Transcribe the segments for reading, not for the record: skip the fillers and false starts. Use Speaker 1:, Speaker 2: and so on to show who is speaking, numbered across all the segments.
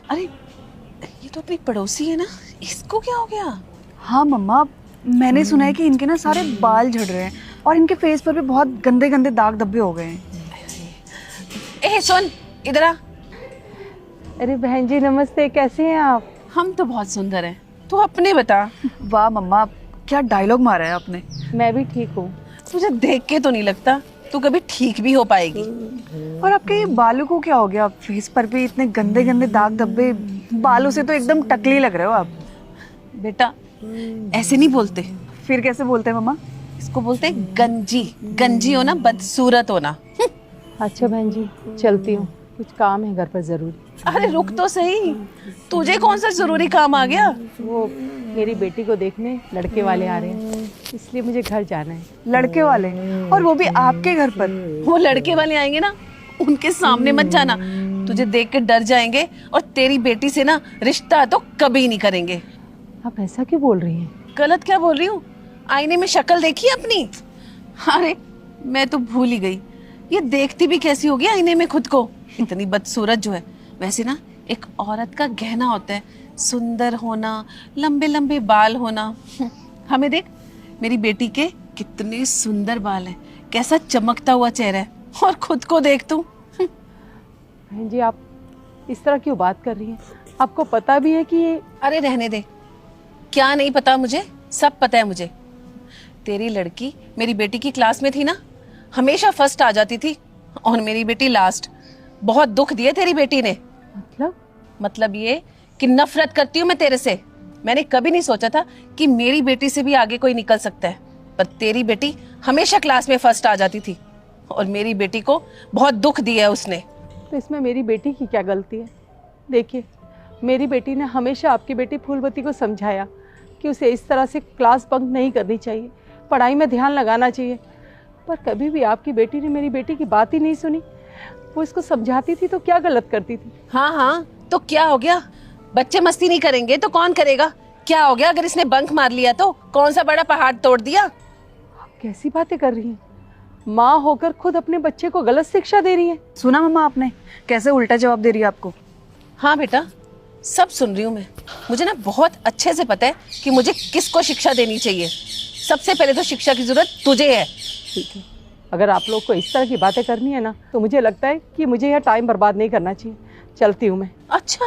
Speaker 1: अरे ये तो अपनी पड़ोसी है ना, इसको क्या हो गया?
Speaker 2: हाँ मम्मा, मैंने सुना है कि इनके ना सारे बाल झड़ रहे हैं और इनके फेस पर भी बहुत गंदे गंदे दाग धब्बे हो गए हैं।
Speaker 1: ए सुन, इधर आ।
Speaker 3: अरे बहन जी नमस्ते, कैसे हैं आप?
Speaker 1: हम तो बहुत सुंदर हैं, तू अपने बता।
Speaker 2: वाह मम्मा, क्या डायलॉग मारा है आपने।
Speaker 3: मैं भी ठीक हूँ।
Speaker 1: तुझे देख के तो नहीं लगता तू कभी ठीक भी हो पाएगी।
Speaker 2: और आपके ये बालों को क्या हो गया? फेस पर भी इतने गंदे गंदे दाग धब्बे, बालों से तो एकदम टकली लग रहे हो आप।
Speaker 1: बेटा ऐसे नहीं बोलते,
Speaker 2: फिर कैसे बोलते हैं मम्मा?
Speaker 1: इसको बोलते हैं गंजी। गंजी होना, बदसूरत होना।
Speaker 3: अच्छा बहन जी, चलती हूँ, कुछ काम है घर पर जरूरी।
Speaker 1: अरे रुक तो सही, तुझे कौन सा जरूरी काम आ गया?
Speaker 3: वो मेरी बेटी को देखने लड़के वाले आ रहे हैं, इसलिए मुझे घर जाना है।
Speaker 2: लड़के वाले? और वो भी आपके घर पर?
Speaker 1: वो लड़के वाले आएंगे ना, उनके सामने मत जाना, तुझे देख के डर जाएंगे और तेरी बेटी से ना रिश्ता तो कभी नहीं करेंगे।
Speaker 3: आप ऐसा क्यों बोल रही हैं?
Speaker 1: गलत क्या बोल रही हूँ? आईने में शक्ल देखी अपनी? अरे मैं तो भूल ही गई, ये देखती भी कैसी होगी आईने में खुद को, इतनी बदसूरत जो है। वैसे ना एक औरत का गहना होता है सुंदर होना, लंबे लंबे बाल होना। हमें देख, मेरी बेटी के कितने सुंदर बाल हैं, कैसा चमकता हुआ चेहरा है, और खुद को देख तू।
Speaker 3: बहन जी आप इस तरह क्यों बात कर रही हैं? आपको पता भी है कि ये...
Speaker 1: अरे रहने दे, क्या नहीं पता मुझे, सब पता है मुझे। तेरी लड़की मेरी बेटी की क्लास में थी ना, हमेशा फर्स्ट आ जाती थी, और मेरी बेटी लास्ट। बहुत दुख दिए तेरी बेटी ने। मतलब ये कि नफरत करती हूँ मैं तेरे से। मैंने कभी नहीं सोचा था कि मेरी बेटी से भी आगे कोई निकल सकता है, पर तेरी बेटी हमेशा क्लास में फर्स्ट आ जाती थी, और मेरी बेटी को बहुत दुख दिया है उसने।
Speaker 3: तो इसमें मेरी बेटी की क्या गलती है? देखिए, मेरी बेटी ने हमेशा आपकी बेटी फूलवती को समझाया कि उसे इस तरह से क्लास बंक नहीं करनी चाहिए, पढ़ाई में ध्यान लगाना चाहिए, पर कभी भी आपकी बेटी ने मेरी बेटी की बात ही नहीं सुनी। वो इसको समझाती थी तो क्या गलत करती थी?
Speaker 1: हाँ हाँ, तो क्या हो गया? बच्चे मस्ती नहीं करेंगे तो कौन करेगा? क्या हो गया अगर इसने बंक मार लिया तो? कौन सा बड़ा पहाड़ तोड़ दिया?
Speaker 3: आप कैसी बातें कर रही हैं? माँ होकर खुद अपने बच्चे को गलत शिक्षा दे रही है।
Speaker 2: सुना मम्मा आपने कैसे उल्टा जवाब दे रही है आपको?
Speaker 1: हाँ बेटा, सब सुन रही हूँ मैं। मुझे ना बहुत अच्छे से पता है कि मुझे किसको शिक्षा देनी चाहिए। सबसे पहले तो शिक्षा की जरूरत तुझे है।
Speaker 3: ठीक है, अगर आप लोग को इस तरह की बातें करनी है ना, तो मुझे लगता है कि मुझे यह टाइम बर्बाद नहीं करना चाहिए। चलती हूँ मैं।
Speaker 1: अच्छा,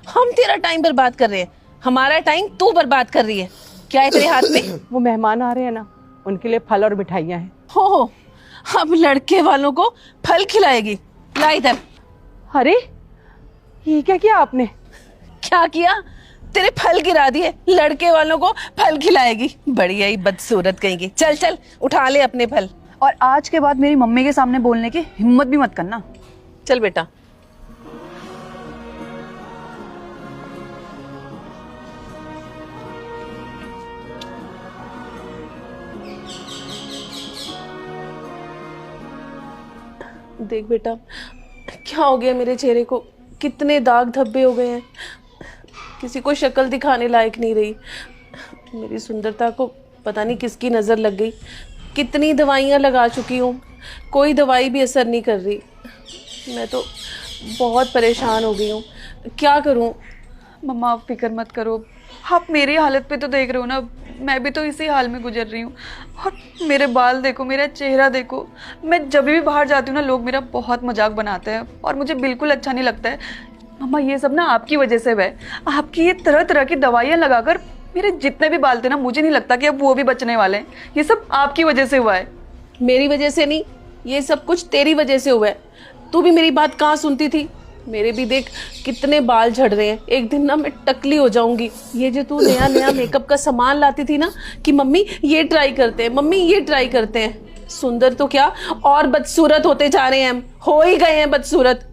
Speaker 1: हम तेरा टाइम बर्बाद कर रहे हैं? हमारा टाइम तू बर्बाद कर रही है। क्या है तेरे हाथ में?
Speaker 3: वो मेहमान आ रहे हैं ना, उनके लिए फल और मिठाइयाँ हैं।
Speaker 1: हो, अब लड़के वालों को फल खिलाएगी? ला इधर।
Speaker 3: अरे ये क्या किया आपने?
Speaker 1: क्या किया? तेरे फल गिरा दिए, लड़के वालों को फल खिलाएगी? बढ़िया ही बदसूरत कहेंगी। चल चल उठा ले अपने फल।
Speaker 2: और आज के बाद मेरी मम्मी के सामने बोलने की हिम्मत भी मत करना।
Speaker 1: चल बेटा। देख बेटा, क्या हो गया मेरे चेहरे को, कितने दाग धब्बे हो गए हैं, किसी को शक्ल दिखाने लायक नहीं रही। मेरी सुंदरता को पता नहीं किसकी नज़र लग गई। कितनी दवाइयाँ लगा चुकी हूँ, कोई दवाई भी असर नहीं कर रही। मैं तो बहुत परेशान हो गई हूँ, क्या करूँ?
Speaker 2: मम्मा आप फिक्र मत करो, आप मेरी हालत पे तो देख रहे हो ना, मैं भी तो इसी हाल में गुजर रही हूँ। और मेरे बाल देखो, मेरा चेहरा देखो। मैं जब भी बाहर जाती हूँ ना, लोग मेरा बहुत मजाक बनाते हैं और मुझे बिल्कुल अच्छा नहीं लगता है। मम्मा ये सब ना आपकी वजह से हुआ है। आपकी ये तरह तरह की दवाइयाँ लगाकर मेरे जितने भी बाल थे ना, मुझे नहीं लगता कि अब वो भी बचने वाले हैं। ये सब आपकी वजह से हुआ है।
Speaker 1: मेरी वजह से नहीं, ये सब कुछ तेरी वजह से हुआ है। तू भी मेरी बात कहाँ सुनती थी? मेरे भी देख कितने बाल झड़ रहे हैं, एक दिन ना मैं टकली हो जाऊंगी। ये जो तू नया नया मेकअप का सामान लाती थी ना कि मम्मी ये ट्राई करते हैं, मम्मी ये ट्राई करते हैं, सुंदर तो क्या और बदसूरत होते जा रहे हैं। हम हो ही गए हैं बदसूरत।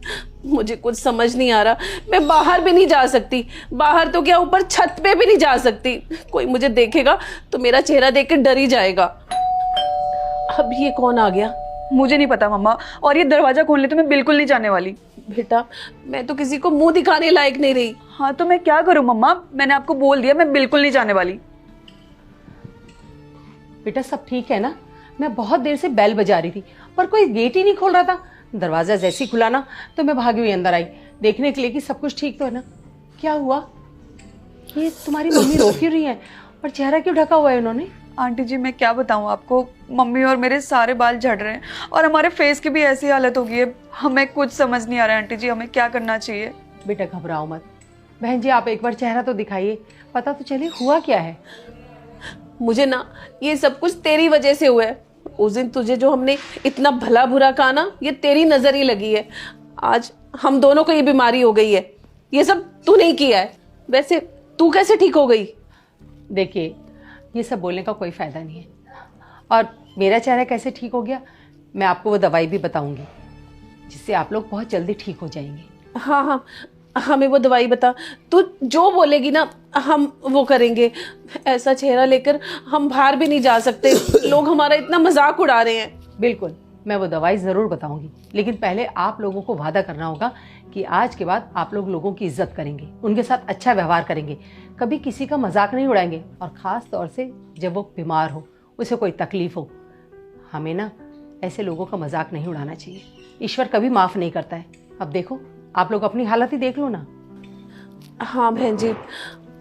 Speaker 1: मुझे कुछ समझ नहीं आ रहा, मैं बाहर भी नहीं जा सकती, बाहर तो क्या ऊपर छत पे भी नहीं जा सकती। कोई मुझे देखेगा तो मेरा चेहरा देख के डर ही जाएगा। अब ये कौन आ गया?
Speaker 2: मुझे नहीं पता मम्मा, और ये दरवाजा खोलने तो मैं बिल्कुल नहीं जाने वाली।
Speaker 1: बेटा मैं तो किसी को मुंह दिखाने लायक नहीं रही।
Speaker 2: हाँ तो मैं क्या करूँ मम्मा, मैंने आपको बोल दिया मैं बिल्कुल नहीं जाने वाली।
Speaker 3: बेटा सब ठीक है ना? मैं बहुत देर से बेल बजा रही थी पर कोई गेट ही नहीं खोल रहा था। दरवाजा जैसे ही खुला ना तो मैं भागी हुई अंदर आई, देखने के लिए कि सब कुछ ठीक तो है ना। क्या हुआ? ये तुम्हारी मम्मी रो क्यों रही है और चेहरा क्यों ढका हुआ है उन्होंने?
Speaker 2: आंटी जी मैं क्या बताऊँ आपको, मम्मी और मेरे सारे बाल झड़ रहे हैं और हमारे फेस की भी ऐसी हालत हो गई है। हमें कुछ समझ नहीं आ रहा है आंटी जी, हमें क्या करना चाहिए?
Speaker 3: बेटा घबराओ मत। बहन जी आप एक बार चेहरा तो दिखाइए, पता तो चले हुआ क्या है।
Speaker 1: मुझे ना ये सब कुछ तेरी वजह से हुआ है। उस दिन तुझे जो हमने इतना भला बुरा कहा ना, ये तेरी नजर ही लगी है। आज हम दोनों को ये बीमारी हो गई है। ये सब तू नहीं किया है। वैसे तू कैसे ठीक हो गई?
Speaker 3: देखिए ये सब बोलने का कोई फ़ायदा नहीं है, और मेरा चेहरा कैसे ठीक हो गया मैं आपको वो दवाई भी बताऊंगी जिससे आप लोग बहुत जल्दी ठीक हो जाएंगे।
Speaker 1: हाँ हाँ, हमें वो दवाई बता। तू जो बोलेगी ना हम वो करेंगे। ऐसा चेहरा लेकर हम बाहर भी नहीं जा सकते। लोग हमारा इतना मजाक उड़ा रहे हैं।
Speaker 3: बिल्कुल मैं वो दवाई ज़रूर बताऊंगी, लेकिन पहले आप लोगों को वादा करना होगा कि आज के बाद आप लोग लोगों की इज्जत करेंगे, उनके साथ अच्छा व्यवहार करेंगे, कभी किसी का मजाक नहीं उड़ाएंगे, और ख़ास तौर से जब वो बीमार हो, उसे कोई तकलीफ़ हो। हमें ना ऐसे लोगों का मजाक नहीं उड़ाना चाहिए। ईश्वर कभी माफ़ नहीं करता है। अब देखो आप लोग अपनी हालत ही देख लो ना।
Speaker 1: हाँ बहन जी,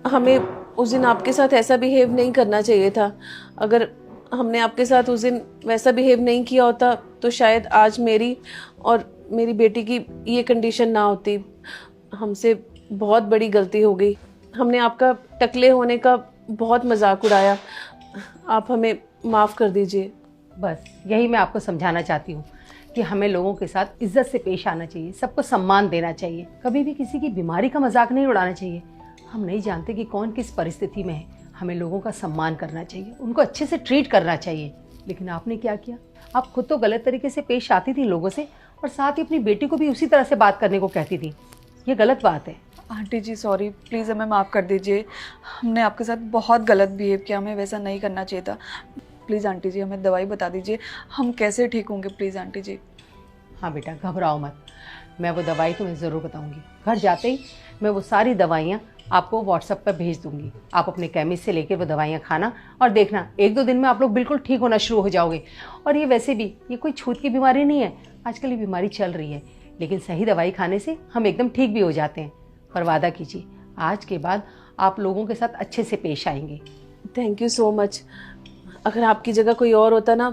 Speaker 1: हमें उस दिन आपके साथ ऐसा बिहेव नहीं करना चाहिए था। अगर हमने आपके साथ उस दिन वैसा बिहेव नहीं किया होता तो शायद आज मेरी और मेरी बेटी की ये कंडीशन ना होती। हमसे बहुत बड़ी गलती हो गई। हमने आपका टकले होने का बहुत मजाक उड़ाया। आप हमें माफ़ कर दीजिए।
Speaker 3: बस यही मैं आपको समझाना चाहती हूँ कि हमें लोगों के साथ इज्जत से पेश आना चाहिए, सबको सम्मान देना चाहिए, कभी भी किसी की बीमारी का मजाक नहीं उड़ाना चाहिए। हम नहीं जानते कि कौन किस परिस्थिति में है। हमें लोगों का सम्मान करना चाहिए, उनको अच्छे से ट्रीट करना चाहिए। लेकिन आपने क्या किया? आप खुद तो गलत तरीके से पेश आती थी लोगों से, और साथ ही अपनी बेटी को भी उसी तरह से बात करने को कहती थी। ये गलत बात है।
Speaker 2: आंटी जी सॉरी, प्लीज़ हमें माफ़ कर दीजिए। हमने आपके साथ बहुत गलत बिहेव किया, हमें वैसा नहीं करना चाहिए था। प्लीज़ आंटी जी हमें दवाई बता दीजिए, हम कैसे ठीक होंगे? प्लीज़ आंटी जी।
Speaker 3: हाँ बेटा घबराओ मत, मैं वो दवाई तुम्हें ज़रूर बताऊंगी। घर जाते ही मैं वो सारी दवाइयाँ आपको व्हाट्सएप पर भेज दूंगी। आप अपने केमिस्ट से लेकर वो दवाइयाँ खाना, और देखना 1-2 दिन में आप लोग बिल्कुल ठीक होना शुरू हो जाओगे। और ये वैसे भी ये कोई छूत की बीमारी नहीं है, आजकल ये बीमारी चल रही है, लेकिन सही दवाई खाने से हम एकदम ठीक भी हो जाते हैं। पर वादा कीजिए आज के बाद आप लोगों के साथ अच्छे से पेश आएंगे।
Speaker 1: Thank you so much. अगर आपकी जगह कोई और होता ना,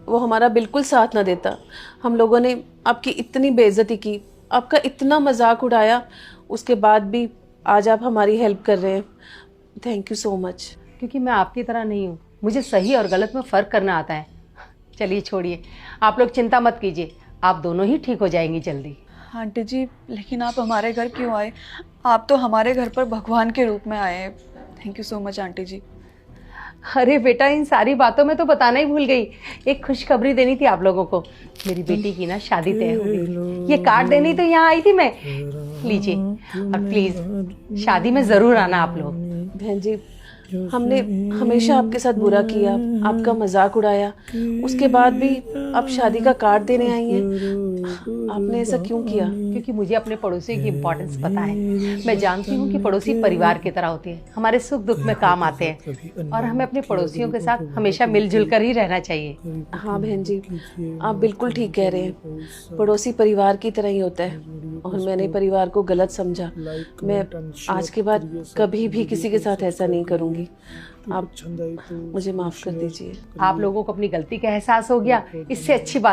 Speaker 1: वो हमारा बिल्कुल साथ ना देता। हम लोगों ने आपकी इतनी बेइज्जती की, आपका इतना मजाक उड़ाया, उसके बाद भी आज आप हमारी हेल्प कर रहे हैं। Thank you so much.
Speaker 3: क्योंकि मैं आपकी तरह नहीं हूँ, मुझे सही और गलत में फ़र्क करना आता है। चलिए छोड़िए, आप लोग चिंता मत कीजिए, आप दोनों ही ठीक हो जाएंगी जल्दी।
Speaker 2: आंटी जी लेकिन आप हमारे घर क्यों आए? आप तो हमारे घर पर भगवान के रूप में आए हैं। Thank you so much aunty ji.
Speaker 3: अरे बेटा इन सारी बातों में तो बताना ही भूल गई, एक खुशखबरी देनी थी आप लोगों को। मेरी बेटी की ना शादी तय हो गई। ये कार्ड देनी तो यहाँ आई थी मैं। लीजिए, और प्लीज शादी में जरूर आना आप लोग।
Speaker 1: बहन जी हमने हमेशा आपके साथ बुरा किया, आपका मजाक उड़ाया, उसके बाद भी आप शादी का कार्ड देने आई हैं। आपने ऐसा क्यों किया?
Speaker 3: क्योंकि मुझे अपने पड़ोसियों की इम्पोर्टेंस पता है। मैं जानती हूँ कि पड़ोसी परिवार की तरह होते हैं, हमारे सुख दुख में काम आते हैं, और हमें अपने पड़ोसियों के साथ हमेशा मिलजुल कर ही रहना चाहिए।
Speaker 1: हाँ बहन जी आप बिल्कुल ठीक कह रहे हैं। पड़ोसी परिवार की तरह ही होता है, और मैंने परिवार को गलत समझा। मैं आज के बाद कभी भी किसी के साथ ऐसा नहीं करूँगी। आप मुझे माफ़ कर दीजिए।
Speaker 3: आप लोगों को अपनी गलती का एहसास हो गया, इससे अच्छी बात